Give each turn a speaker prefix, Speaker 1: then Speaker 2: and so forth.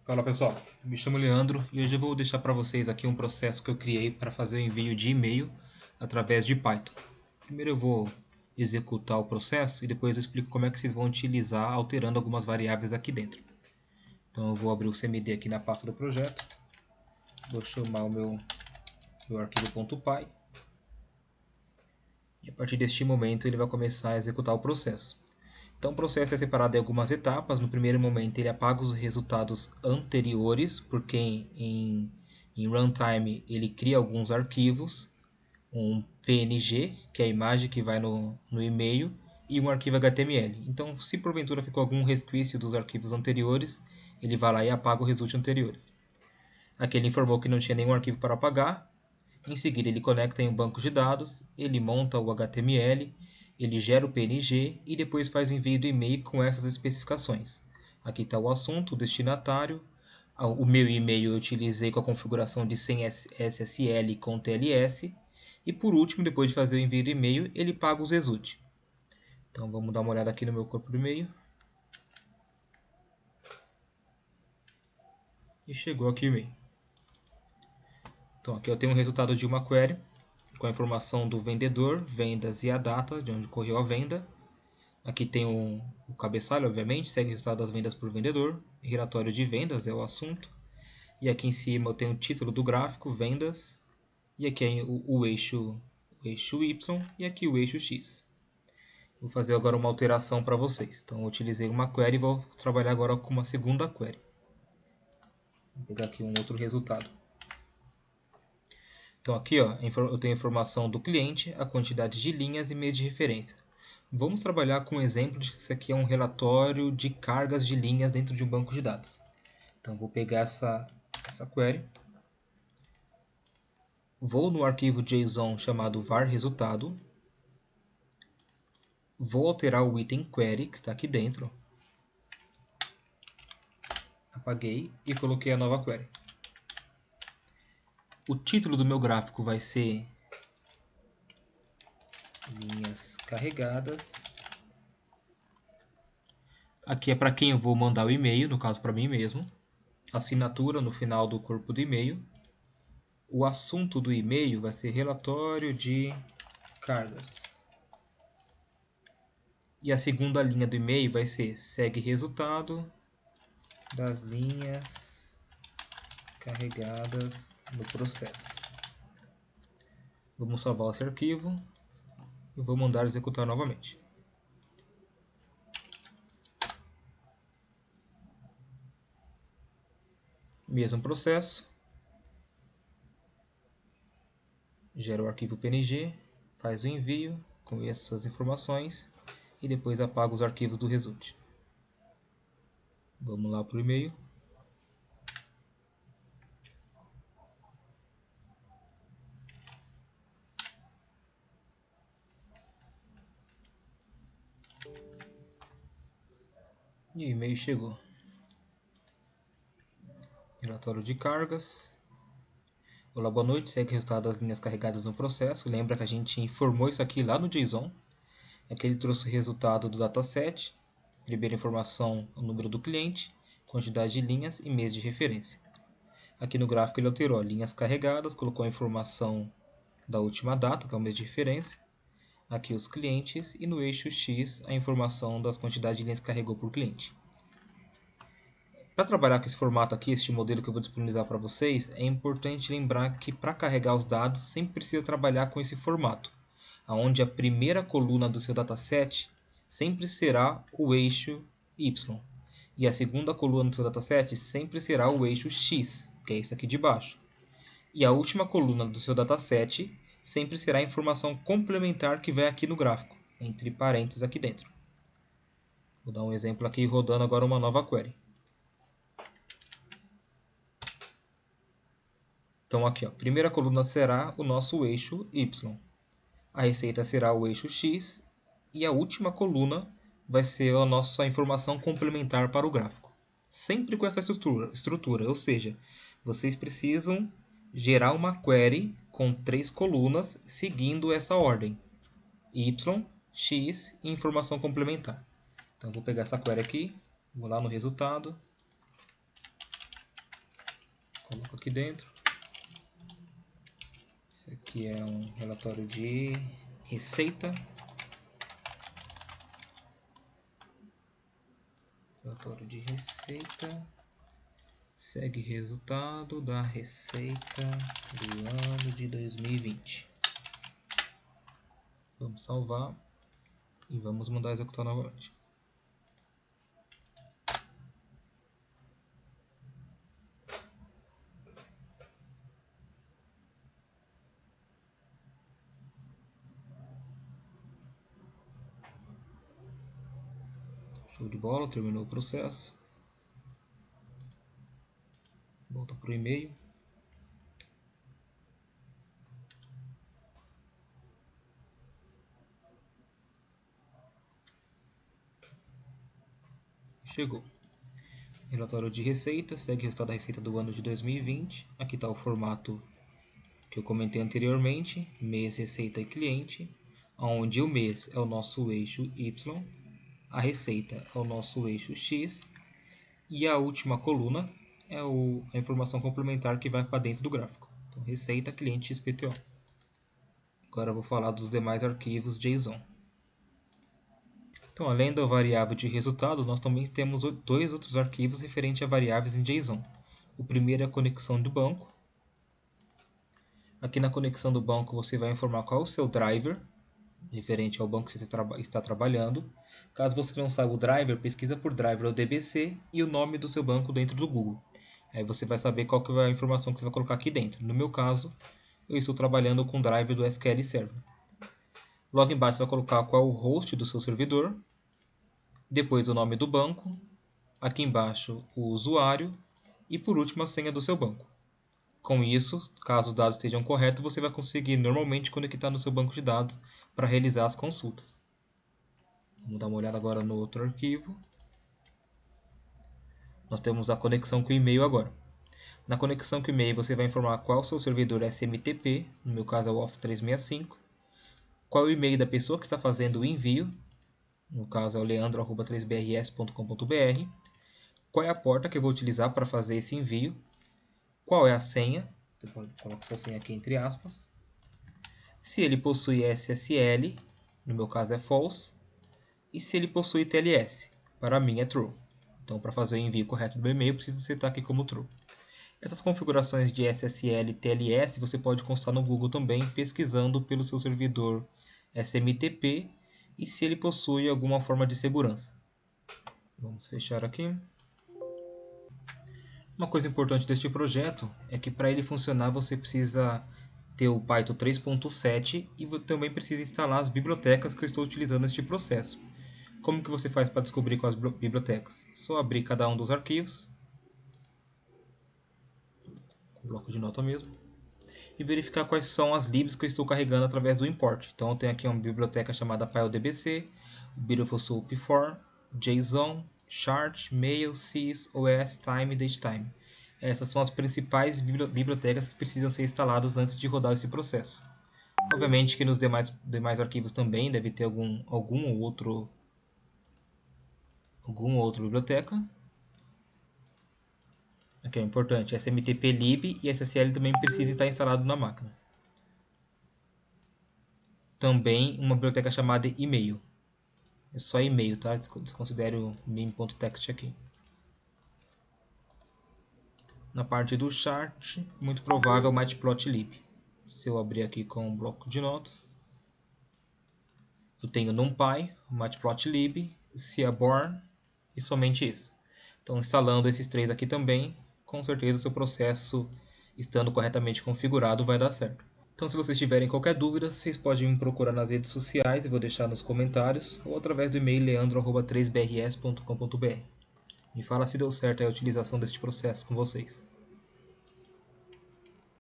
Speaker 1: Fala pessoal, me chamo Leandro e hoje eu vou deixar para vocês aqui um processo que eu criei para fazer o envio de e-mail através de Python. Primeiro eu vou executar o processo e depois eu explico como é que vocês vão utilizar alterando algumas variáveis aqui dentro. Então eu vou abrir o CMD aqui na pasta do projeto, vou chamar o meu arquivo .py e a partir deste momento ele vai começar a executar o processo. Então o processo é separado em algumas etapas. No primeiro momento ele apaga os resultados anteriores, porque em runtime ele cria alguns arquivos, um PNG, que é a imagem que vai no e-mail, e um arquivo HTML. Então se porventura ficou algum resquício dos arquivos anteriores, ele vai lá e apaga os resultados anteriores. Aqui ele informou que não tinha nenhum arquivo para apagar. Em seguida ele conecta em um banco de dados, ele monta o HTML, ele gera o PNG e depois faz o envio do e-mail com essas especificações. Aqui está o assunto, o destinatário. O meu e-mail eu utilizei com a configuração de sem SSL com TLS. E por último, depois de fazer o envio do e-mail, ele paga os results. Então vamos dar uma olhada aqui no meu corpo do e-mail. E chegou aqui o e-mail. Então aqui eu tenho o resultado de uma query com a informação do vendedor, vendas e a data de onde ocorreu a venda. Aqui tem o cabeçalho, obviamente, segue o resultado das vendas por vendedor. Relatório de vendas é o assunto. E aqui em cima eu tenho o título do gráfico, vendas. E aqui é o eixo Y e aqui o eixo X. Vou fazer agora uma alteração para vocês. Então eu utilizei uma query e vou trabalhar agora com uma segunda query. Vou pegar aqui um outro resultado. Então aqui ó, eu tenho a informação do cliente, a quantidade de linhas e mês de referência. Vamos trabalhar com um exemplo de que isso aqui é um relatório de cargas de linhas dentro de um banco de dados. Então vou pegar essa query, vou no arquivo JSON chamado var resultado, vou alterar o item query que está aqui dentro, apaguei e coloquei a nova query. O título do meu gráfico vai ser linhas carregadas. Aqui é para quem eu vou mandar o e-mail, no caso para mim mesmo. Assinatura no final do corpo do e-mail. O assunto do e-mail vai ser relatório de cargas. E a segunda linha do e-mail vai ser segue resultado das linhas carregadas no processo. Vamos salvar esse arquivo e vou mandar executar novamente. Mesmo processo. Gera o arquivo PNG, faz o envio com essas informações e depois apaga os arquivos do result. Vamos lá para o e-mail. E o e-mail chegou. Relatório de cargas. Olá, boa noite. Segue o resultado das linhas carregadas no processo. Lembra que a gente informou isso aqui lá no JSON. Aqui ele trouxe o resultado do dataset, libera informação, o número do cliente, quantidade de linhas e mês de referência. Aqui no gráfico ele alterou linhas carregadas, colocou a informação da última data, que é o mês de referência. Aqui os clientes e no eixo X a informação das quantidades de linhas que carregou por cliente. Para trabalhar com esse formato aqui, este modelo que eu vou disponibilizar para vocês, é importante lembrar que para carregar os dados sempre precisa trabalhar com esse formato, onde a primeira coluna do seu dataset sempre será o eixo Y e a segunda coluna do seu dataset sempre será o eixo X, que é esse aqui de baixo. E a última coluna do seu dataset sempre será a informação complementar que vem aqui no gráfico, entre parênteses aqui dentro. Vou dar um exemplo aqui rodando agora uma nova query. Então aqui, ó, a primeira coluna será o nosso eixo Y. A receita será o eixo X e a última coluna vai ser a nossa informação complementar para o gráfico. Sempre com essa estrutura, ou seja, vocês precisam gerar uma query com 3 colunas seguindo essa ordem. Y, X e informação complementar. Então vou pegar essa query aqui, vou lá no resultado, aqui dentro. Esse aqui é um relatório de receita. Relatório de receita. Segue resultado da receita do ano de 2020. Vamos salvar e vamos mandar executar novamente. Show de bola, terminou o processo. Volta para o e-mail. Chegou. Relatório de receita, segue o resultado da receita do ano de 2020. Aqui está o formato que eu comentei anteriormente, mês, receita e cliente, onde o mês é o nosso eixo Y, a receita é o nosso eixo X e a última coluna é a informação complementar que vai para dentro do gráfico. Então, receita, cliente, XPTO. Agora eu vou falar dos demais arquivos JSON. Então, além da variável de resultado, nós também temos dois outros arquivos referentes a variáveis em JSON. O primeiro é a conexão do banco. Aqui na conexão do banco você vai informar qual é o seu driver, referente ao banco que você está trabalhando. Caso você não saiba o driver, pesquisa por driver ou DBC e o nome do seu banco dentro do Google. Aí você vai saber qual que é a informação que você vai colocar aqui dentro. No meu caso, eu estou trabalhando com o driver do SQL Server. Logo embaixo você vai colocar qual é o host do seu servidor, depois o nome do banco, aqui embaixo o usuário e por último a senha do seu banco. Com isso, caso os dados estejam corretos, você vai conseguir normalmente conectar no seu banco de dados para realizar as consultas. Vamos dar uma olhada agora no outro arquivo. Nós temos a conexão com o e-mail agora. Na conexão com o e-mail você vai informar qual é o seu servidor SMTP, no meu caso é o Office 365, qual é o e-mail da pessoa que está fazendo o envio, no caso é o leandro@3brs.com.br, qual é a porta que eu vou utilizar para fazer esse envio, qual é a senha, você pode colocar sua senha aqui entre aspas, se ele possui SSL, no meu caso é false, e se ele possui TLS, para mim é true. Então, para fazer o envio correto do e-mail, eu preciso setar aqui como true. Essas configurações de SSL e TLS você pode constar no Google também, pesquisando pelo seu servidor SMTP e se ele possui alguma forma de segurança. Vamos fechar aqui. Uma coisa importante deste projeto é que para ele funcionar você precisa ter o Python 3.7 e também precisa instalar as bibliotecas que eu estou utilizando neste processo. Como que você faz para descobrir quais bibliotecas? Só abrir cada um dos arquivos, bloco de nota mesmo, e verificar quais são as libs que eu estou carregando através do import. Então eu tenho aqui uma biblioteca chamada FileDBC, Beautiful Soup for, JSON, Chart, Mail, Sys, OS, Time e Datetime. Essas são as principais bibliotecas que precisam ser instaladas antes de rodar esse processo. Obviamente que nos demais arquivos também deve ter alguma outra biblioteca. Aqui é importante, SMTP-lib e SSL também precisa estar instalado na máquina. Também uma biblioteca chamada e-mail. É só e-mail, tá? Desconsidere o meme.txt aqui. Na parte do chart, muito provável matplotlib. Se eu abrir aqui com um bloco de notas, eu tenho NumPy, matplotlib, Seaborn e somente isso. Então, instalando esses três aqui também, com certeza o seu processo, estando corretamente configurado, vai dar certo. Então, se vocês tiverem qualquer dúvida, vocês podem me procurar nas redes sociais, eu vou deixar nos comentários, ou através do e-mail leandro@3brs.com.br. Me fala se deu certo a utilização deste processo com vocês.